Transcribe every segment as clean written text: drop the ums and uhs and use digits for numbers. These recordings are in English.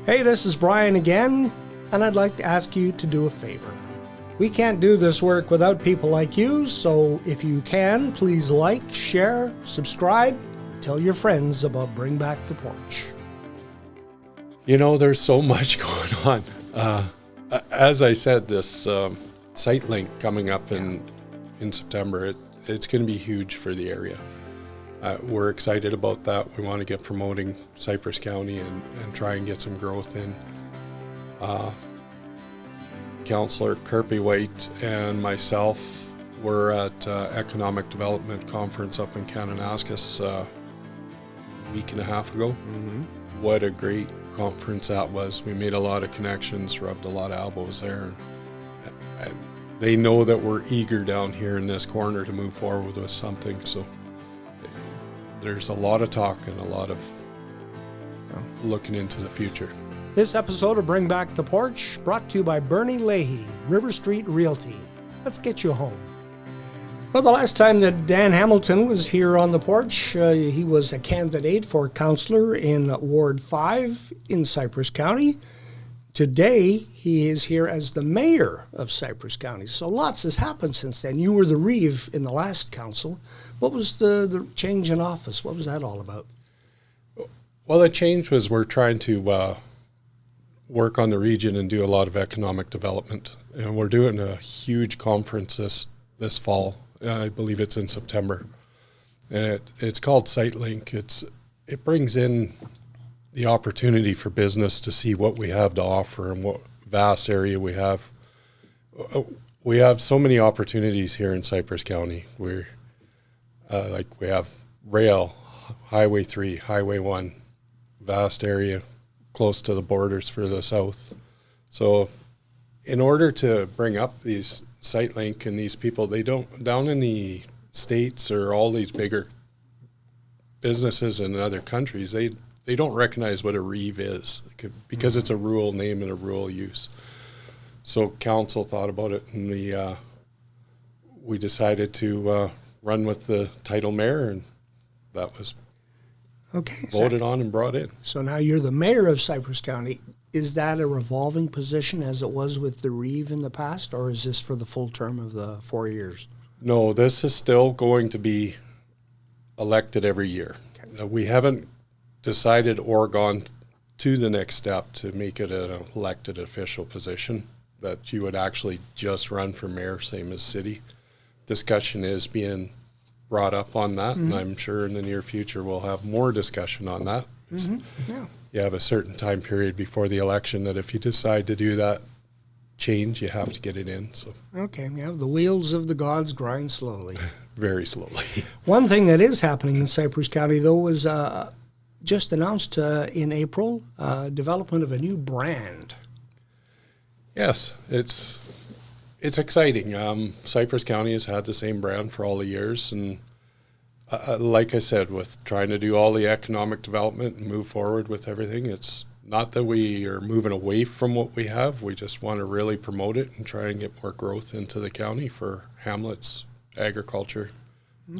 Hey, this is Brian again, and I'd like to ask you to do a favor. We can't do this work without people like you, so if you can, please like, share, subscribe, tell your friends about Bring Back the Porch. You know, there's so much going on. As I said, this site link coming up in September, it's going to be huge for the area. We're excited about that. We want to get promoting Cypress County and try and get some growth in. Councillor Kirby White and myself were at Economic Development Conference up in Kananaskis a week and a half ago. Mm-hmm. What a great conference that was. We made a lot of connections, rubbed a lot of elbows there. And they know that we're eager down here in this corner to move forward with something. So there's a lot of talk and a lot of looking into the future. This episode of Bring Back the Porch brought to you by Bernie Leahy, River Street Realty. Let's get you home. Well, the last time that Dan Hamilton was here on the porch, he was a candidate for councillor in Ward 5 in Cypress County. Today, he is here as the mayor of Cypress County. So lots has happened since then. You were the Reeve in the last council. What was the change in office? What was that all about? Well, the change was we're trying to work on the region and do a lot of economic development. And we're doing a huge conference this fall. I believe it's in September. And it's called SiteLink. It brings in the opportunity for business to see what we have to offer and what vast area we have. We have so many opportunities here in Cypress County. We have rail, Highway 3, Highway 1, vast area close to the borders for the south. So in order to bring up these SiteLink and these people, they don't, down in the States or all these bigger businesses in other countries, they don't recognize what a Reeve is because it's a rural name and a rural use. So council thought about it, and we decided to run with the title mayor, and that was voted on and brought in. So now you're the mayor of Cypress County. Is that a revolving position as it was with the Reeve in the past, or is this for the full term of the 4 years? No, this is still going to be elected every year. Okay. We haven't decided or gone to the next step to make it an elected official position that you would actually just run for mayor, same as city. Discussion is being brought up on that, and I'm sure in the near future we'll have more discussion on that. Mm-hmm. Yeah. You have a certain time period before the election that if you decide to do that change, you have to get it in. So okay, yeah, the wheels of the gods grind slowly. Very slowly. One thing that is happening in Cypress County, though, was just announced in April, development of a new brand. Yes, it's exciting. Cypress County has had the same brand for all the years, and like I said, with trying to do all the economic development and move forward with everything, it's not that we are moving away from what we have. We just want to really promote it and try and get more growth into the county for hamlets, agriculture,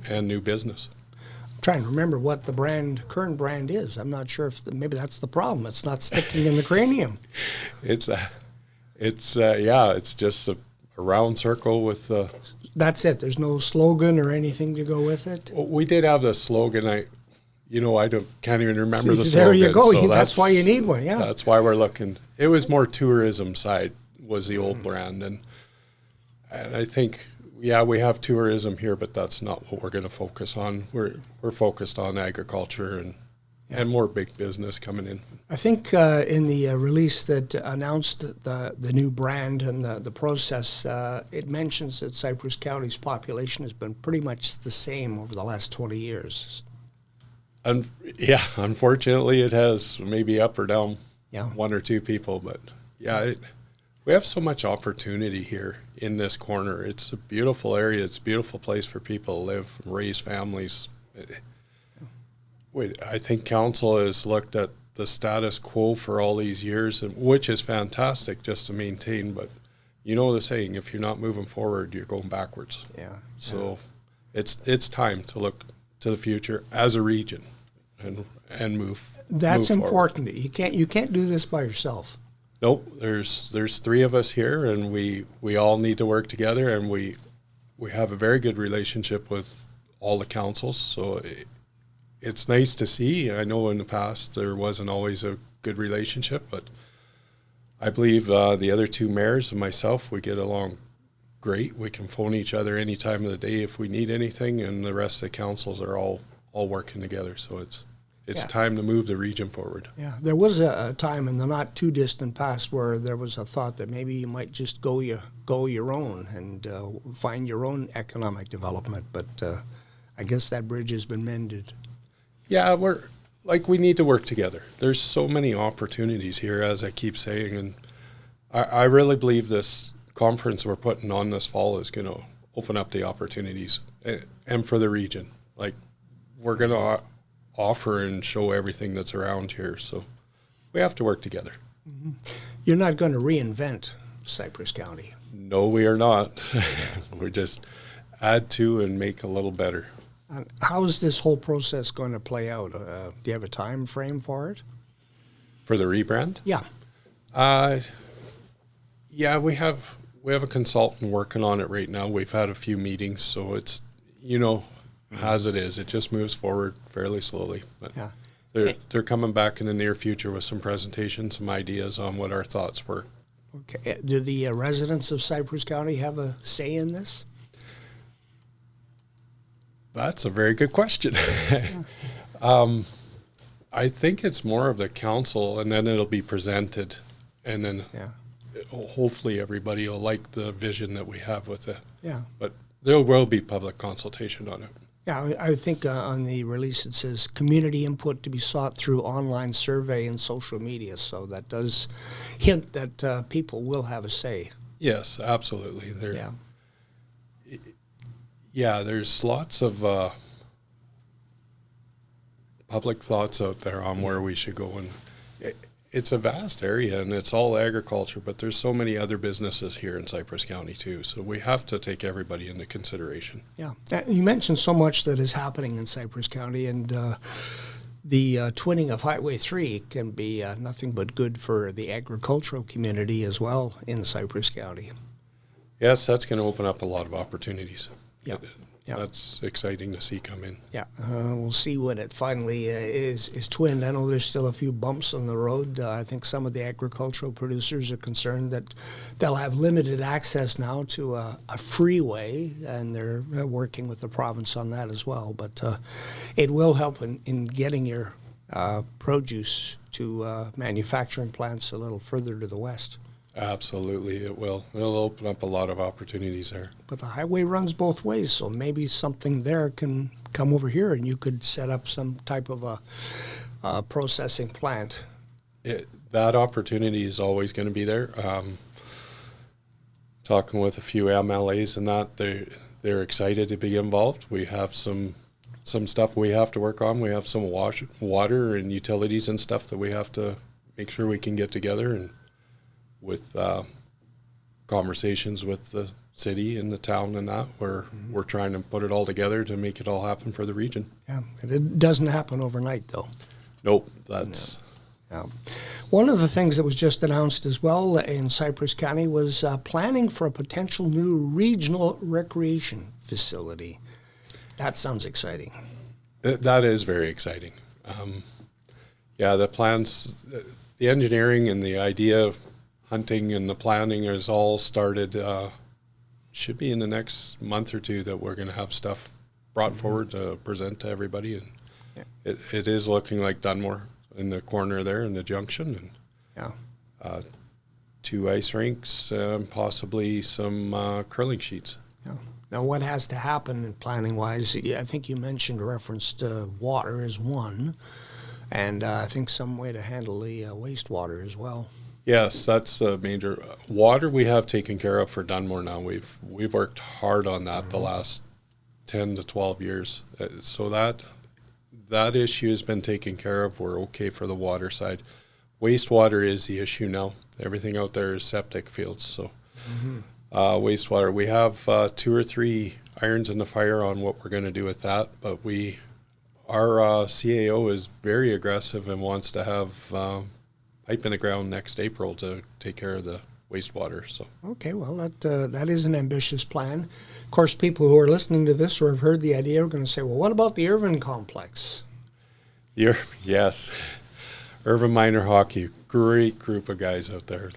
and new business. I'm trying to remember what the current brand is. I'm not sure if maybe that's the problem. It's not sticking in the cranium. It's just a round circle with That's it. There's no slogan or anything to go with it. Well, we did have the slogan. I can't even remember the slogan. There you go. So that's why you need one. Yeah. That's why we're looking. It was more tourism side was the old brand, and I think we have tourism here, but that's not what we're going to focus on. We're focused on agriculture and more big business coming in. I think in the release that announced the new brand and the process, it mentions that Cypress County's population has been pretty much the same over the last 20 years. Unfortunately it has, maybe up or down one or two people, but we have so much opportunity here in this corner. It's a beautiful area. It's a beautiful place for people to live, raise families. I think council has looked at the status quo for all these years, which is fantastic just to maintain, but you know the saying, if you're not moving forward, you're going backwards. Yeah. So it's time to look to the future as a region and move That's move forward. important. You can't do this by yourself. Nope, there's three of us here, and we all need to work together, and we have a very good relationship with all the councils, so it's nice to see. I know in the past there wasn't always a good relationship, but I believe the other two mayors and myself, we get along great. We can phone each other any time of the day if we need anything, and the rest of the councils are all working together, so it's time to move the region forward. Yeah, there was a time in the not too distant past where there was a thought that maybe you might just go your own and find your own economic development. But I guess that bridge has been mended. Yeah, we need to work together. There's so many opportunities here, as I keep saying, and I really believe this conference we're putting on this fall is going to open up the opportunities, and for the region. Like, we're going to offer and show everything that's around here, so we have to work together. Mm-hmm. You're not going to reinvent Cypress County. No, we are not. We just add to and make a little better. How is this whole process going to play out? Do you have a time frame for it? For the rebrand? Yeah. Yeah, we have a consultant working on it right now. We've had a few meetings, so it's, as it is, it just moves forward fairly slowly. But yeah. They're coming back in the near future with some presentations, some ideas on what our thoughts were. Okay. Do the residents of Cypress County have a say in this? That's a very good question. I think it's more of the council, and then it'll be presented, and then hopefully everybody will like the vision that we have with it. Yeah. But there will be public consultation on it. Yeah, I think on the release it says community input to be sought through online survey and social media, so that does hint that people will have a say. Yes, absolutely. There's lots of public thoughts out there on where we should go, and it's a vast area, and it's all agriculture, but there's so many other businesses here in Cypress County too, so we have to take everybody into consideration. Yeah, you mentioned so much that is happening in Cypress County, and the twinning of Highway 3 can be nothing but good for the agricultural community as well in Cypress County. Yes, that's going to open up a lot of opportunities. Yeah. That's exciting to see come in. Yeah, we'll see when it finally is twinned. I know there's still a few bumps on the road. I think some of the agricultural producers are concerned that they'll have limited access now to a freeway, and they're working with the province on that as well. But it will help in getting your produce to manufacturing plants a little further to the west. Absolutely, it will. It'll open up a lot of opportunities there. But the highway runs both ways, so maybe something there can come over here, and you could set up some type of a processing plant. That opportunity is always going to be there. Talking with a few MLAs and that, they're excited to be involved. We have some stuff we have to work on. We have some water and utilities and stuff that we have to make sure we can get together, and with conversations with the city and the town and that, where we're trying to put it all together to make it all happen for the region. Yeah, and it doesn't happen overnight, though. Nope, that's... Yeah. One of the things that was just announced as well in Cypress County was planning for a potential new regional recreation facility. That sounds exciting. That is very exciting. The plans, the engineering and the idea of hunting and the planning is all started. Should be in the next month or two that we're going to have stuff brought forward to present to everybody, and it is looking like Dunmore in the corner there in the junction, and 2 ice rinks, possibly some curling sheets. Yeah. Now, what has to happen planning wise? I think you mentioned referenced water is one, and I think some way to handle the wastewater as well. Yes, that's a major. Water we have taken care of for Dunmore now. We've worked hard on that the last 10 to 12 years. So that issue has been taken care of. We're okay for the water side. Wastewater is the issue now. Everything out there is septic fields. So wastewater, we have 2 or 3 irons in the fire on what we're going to do with that, but we Our CAO is very aggressive and wants to have pipe in the ground next April to take care of the wastewater. So Okay, well, that is an ambitious plan. Of course, people who are listening to this or have heard the idea are going to say, well, what about the Irvin complex? Yes, Irvin Minor Hockey, great group of guys out there.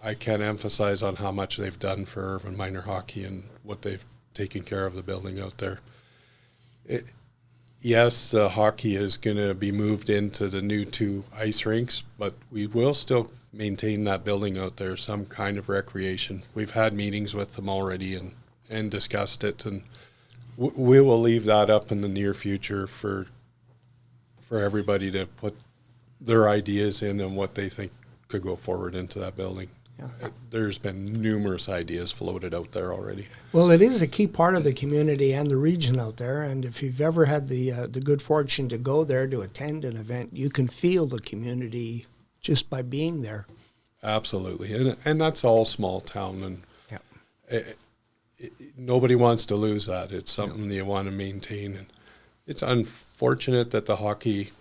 I can't emphasize on how much they've done for Irvin Minor Hockey and what they've taken care of the building out there. Yes, hockey is going to be moved into the new 2 ice rinks, but we will still maintain that building out there, some kind of recreation. We've had meetings with them already and discussed it, and we will leave that up in the near future for everybody to put their ideas in and what they think could go forward into that building. Yeah. There's been numerous ideas floated out there already. Well, it is a key part of the community and the region out there, and if you've ever had the good fortune to go there to attend an event, you can feel the community just by being there. Absolutely, and that's all small town, and yeah. Nobody wants to lose that. It's something you want to maintain, and it's unfortunate that the hockey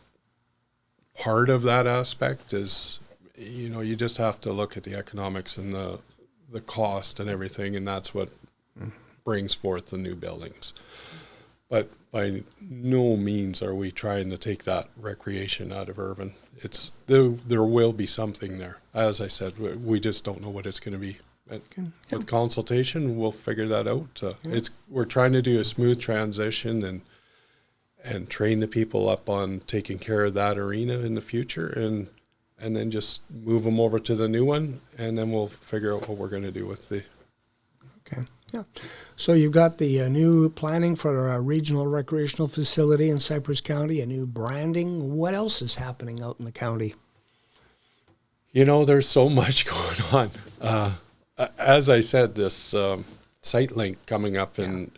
part of that aspect is, you just have to look at the economics and the cost and everything, and that's what brings forth the new buildings. But by no means are we trying to take that recreation out of Irvin. There will be something there. As I said, we just don't know what it's going to be. With consultation, we'll figure that out. We're trying to do a smooth transition and train the people up on taking care of that arena in the future, and then just move them over to the new one, and then we'll figure out what we're going to do with the. Okay. Yeah. So you've got the new planning for a regional recreational facility in Cypress County, a new branding. What else is happening out in the county? There's so much going on. As I said, this site link coming up in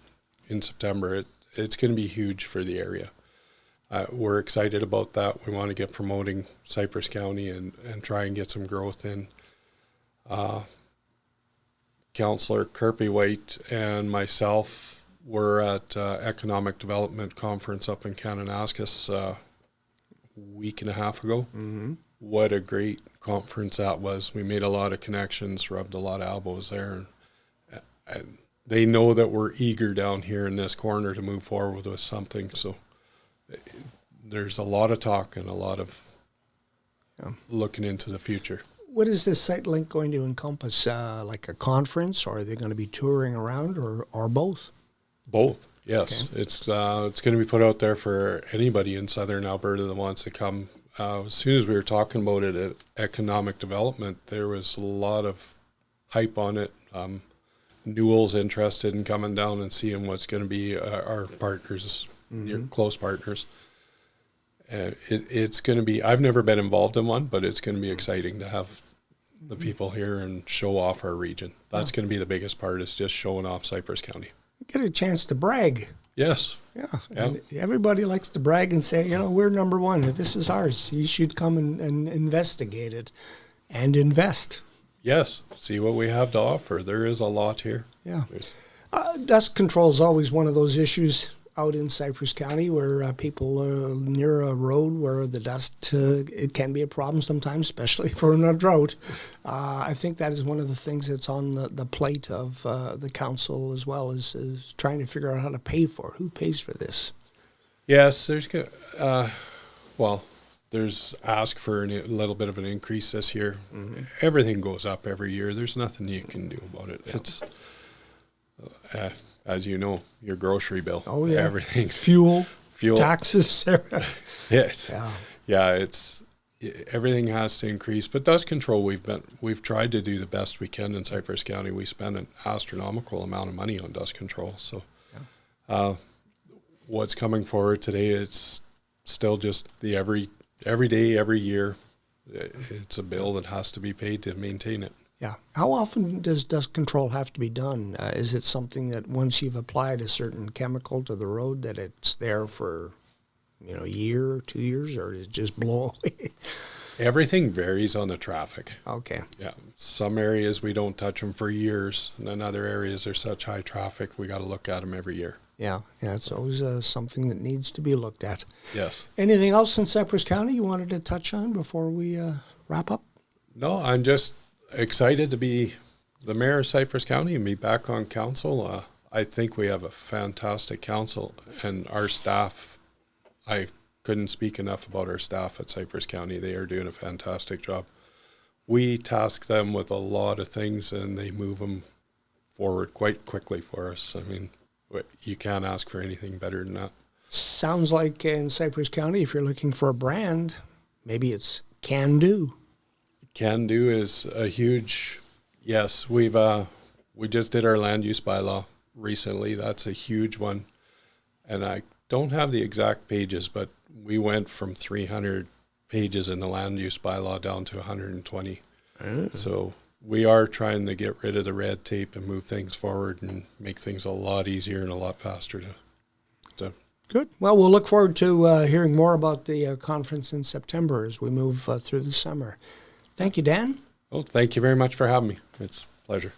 September, it's going to be huge for the area. We're excited about that. We want to get promoting Cypress County and try and get some growth in. Councillor Kirby White and myself were at Economic Development Conference up in Kananaskis a week and a half ago. Mm-hmm. What a great conference that was. We made a lot of connections, rubbed a lot of elbows there. And they know that we're eager down here in this corner to move forward with something. So there's a lot of talk and a lot of looking into the future. What is this site link going to encompass? Like a conference, or are they going to be touring around, or both? Both, yes. Okay. It's going to be put out there for anybody in southern Alberta that wants to come. As soon as we were talking about it at Economic Development, there was a lot of hype on it. Newell's interested in coming down and seeing what's going to be our partners, your close partners. It's going to be, I've never been involved in one, but it's going to be exciting to have the people here and show off our region. That's going to be the biggest part, is just showing off Cypress County. Get a chance to brag. Yes. Yeah. And everybody likes to brag and say, we're number one. This is ours. You should come and investigate it and invest. Yes. See what we have to offer. There is a lot here. Yeah. Dust control is always one of those issues out in Cypress County where people are near a road where the dust, it can be a problem sometimes, especially for a drought. I think that is one of the things that's on the plate of the council as well, is trying to figure out how to pay for it. Who pays for this? Yes, there's ask for a little bit of an increase this year. Mm-hmm. Everything goes up every year. There's nothing you can do about it. It's as you know, your grocery bill. Oh yeah, everything. Fuel, taxes. Yes. Yeah. It's everything has to increase. But dust control, we've tried to do the best we can in Cypress County. We spend an astronomical amount of money on dust control. So, what's coming forward today? It's still just the every day, every year. It's a bill that has to be paid to maintain it. Yeah. How often does dust control have to be done? Is it something that once you've applied a certain chemical to the road that it's there for, a year or 2 years, or does it just blow away? Everything varies on the traffic. Okay. Yeah. Some areas we don't touch them for years, and in other areas there's such high traffic we got to look at them every year. Yeah, it's always something that needs to be looked at. Yes. Anything else in Cypress County you wanted to touch on before we wrap up? No, I'm just excited to be the mayor of Cypress County and be back on council. I think we have a fantastic council, and our staff, I couldn't speak enough about our staff at Cypress County. They are doing a fantastic job. We task them with a lot of things, and they move them forward quite quickly for us. I mean, you can't ask for anything better than that. Sounds like in Cypress County, if you're looking for a brand, maybe it's Can Do. Can Do is a huge, yes, we just did our land use bylaw recently. That's a huge one. And I don't have the exact pages, but we went from 300 pages in the land use bylaw down to 120. So we are trying to get rid of the red tape and move things forward and make things a lot easier and a lot faster to Good. Well, we'll look forward to hearing more about the conference in September as we move through the summer. Thank you, Dan. Well, thank you very much for having me. It's a pleasure.